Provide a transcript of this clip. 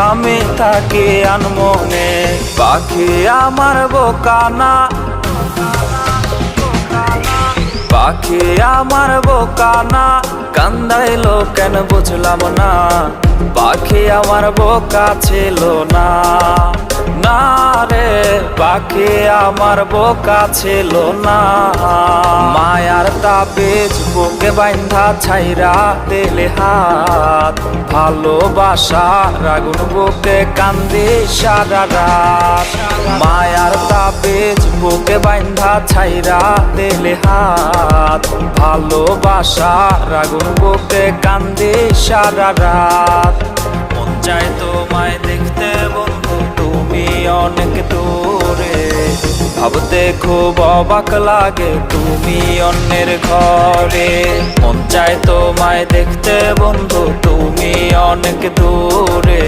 আমি থাকি আনমনে, পাখি আমার বোকানা, পাখি আমার বোকানা, কান্দাইলো কেন বুঝলাম না, পাখি আমার বোকা ছিল না। না রে পাখি আমার বোকা ছিল না। মায়ার তাবিজ বুকে বাইন্ধা ছাইরা দিলে হাত, ভালোবাসার আগুন বুকে কান্দি সারা রাত। মায়ার তাবিজ বুকে বাইন্ধা ছাইরা দিলে হাত, ভালোবাসার আগুন বুকে কান্দি সারা রাত। মন চায় তোমায় দেখতে বন্ধু, তুমি অনেক দূরে, ভাবতে খুব অবাক লাগে তুমি অন্যের ঘরে। মন চায় তোমায় দেখতে বন্ধু, তুমি অনেক দূরে।